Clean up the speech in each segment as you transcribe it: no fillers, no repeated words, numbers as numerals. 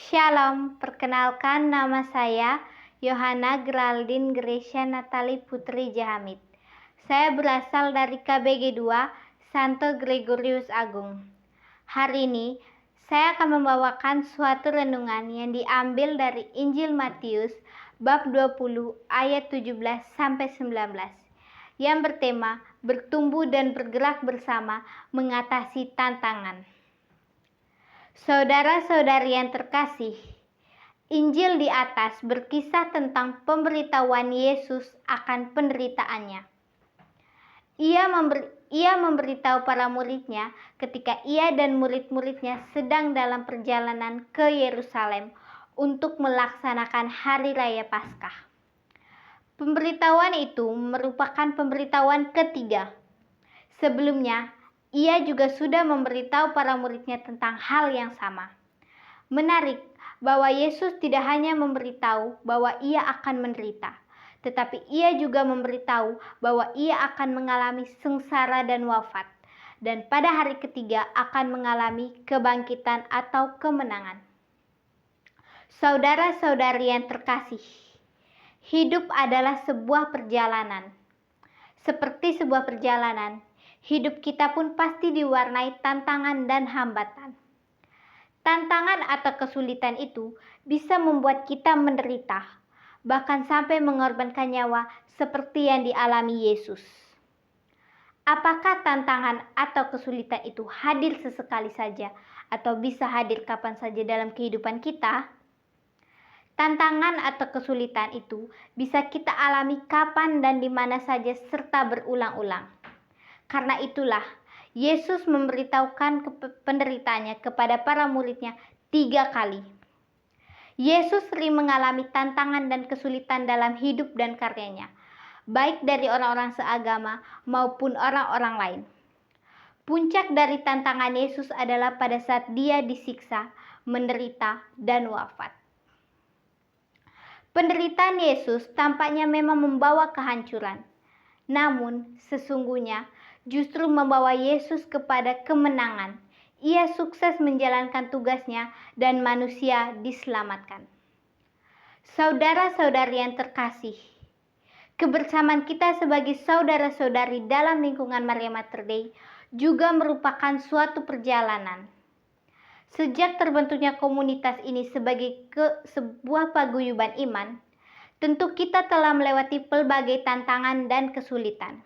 Shalom, perkenalkan nama saya Yohana Geraldine Gracia Natali Putri Jahamid. Saya berasal dari KBG 2 Santo Gregorius Agung. Hari ini saya akan membawakan suatu renungan yang diambil dari Injil Matius bab 20 ayat 17 sampai 19 yang bertema bertumbuh dan bergerak bersama mengatasi tantangan. Saudara-saudari yang terkasih, Injil di atas berkisah tentang pemberitahuan Yesus akan penderitaannya. Ia memberitahu para muridnya ketika ia dan murid-muridnya sedang dalam perjalanan ke Yerusalem untuk melaksanakan Hari Raya Paskah. Pemberitahuan itu merupakan pemberitahuan ketiga. Sebelumnya, ia juga sudah memberitahu para muridnya tentang hal yang sama. Menarik bahwa Yesus tidak hanya memberitahu bahwa ia akan menderita, tetapi ia juga memberitahu bahwa ia akan mengalami sengsara dan wafat, dan pada hari ketiga akan mengalami kebangkitan atau kemenangan. Saudara-saudari yang terkasih, hidup adalah sebuah perjalanan. Seperti sebuah perjalanan, hidup kita pun pasti diwarnai tantangan dan hambatan. Tantangan atau kesulitan itu bisa membuat kita menderita, bahkan sampai mengorbankan nyawa seperti yang dialami Yesus. Apakah tantangan atau kesulitan itu hadir sesekali saja atau bisa hadir kapan saja dalam kehidupan kita? Tantangan atau kesulitan itu bisa kita alami kapan dan di mana saja serta berulang-ulang. Karena itulah, Yesus memberitahukan penderitaannya kepada para muridnya 3 kali. Yesus sering mengalami tantangan dan kesulitan dalam hidup dan karyanya, baik dari orang-orang seagama maupun orang-orang lain. Puncak dari tantangan Yesus adalah pada saat dia disiksa, menderita, dan wafat. Penderitaan Yesus tampaknya memang membawa kehancuran. Namun, sesungguhnya justru membawa Yesus kepada kemenangan. Ia sukses menjalankan tugasnya dan manusia diselamatkan. Saudara-saudari yang terkasih, kebersamaan kita sebagai saudara-saudari dalam lingkungan Maria Mater Dei juga merupakan suatu perjalanan. Sejak terbentuknya komunitas ini sebagai sebuah paguyuban iman, tentu kita telah melewati pelbagai tantangan dan kesulitan.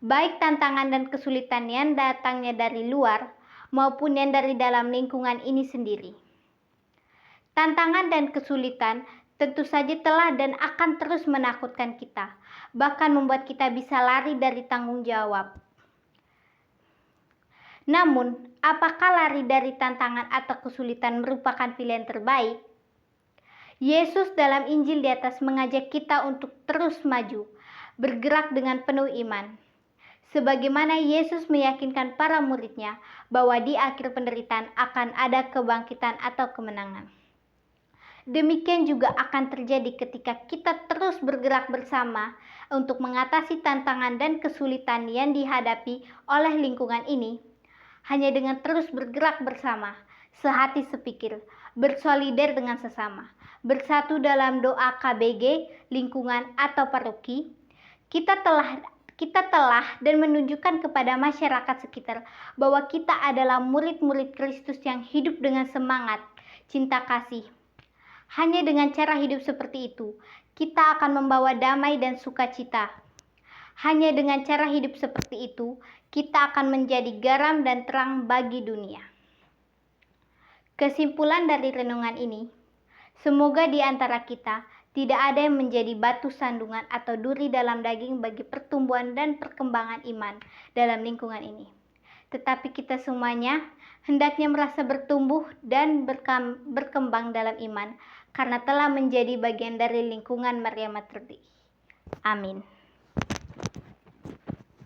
Baik tantangan dan kesulitan yang datangnya dari luar maupun yang dari dalam lingkungan ini sendiri. Tantangan dan kesulitan tentu saja telah dan akan terus menakutkan kita, bahkan membuat kita bisa lari dari tanggung jawab. Namun, apakah lari dari tantangan atau kesulitan merupakan pilihan terbaik? Yesus dalam Injil di atas mengajak kita untuk terus maju, bergerak dengan penuh iman. Sebagaimana Yesus meyakinkan para muridnya bahwa di akhir penderitaan akan ada kebangkitan atau kemenangan. Demikian juga akan terjadi ketika kita terus bergerak bersama untuk mengatasi tantangan dan kesulitan yang dihadapi oleh lingkungan ini. Hanya dengan terus bergerak bersama, sehati sepikir, bersolider dengan sesama, bersatu dalam doa KBG, lingkungan atau paroki, kita telah dan menunjukkan kepada masyarakat sekitar bahwa kita adalah murid-murid Kristus yang hidup dengan semangat, cinta kasih. Hanya dengan cara hidup seperti itu, kita akan membawa damai dan sukacita. Hanya dengan cara hidup seperti itu, kita akan menjadi garam dan terang bagi dunia. Kesimpulan dari renungan ini, semoga di antara kita tidak ada yang menjadi batu sandungan atau duri dalam daging bagi pertumbuhan dan perkembangan iman dalam lingkungan ini. Tetapi kita semuanya hendaknya merasa bertumbuh dan berkembang dalam iman karena telah menjadi bagian dari lingkungan Maria Mater Dei. Amin.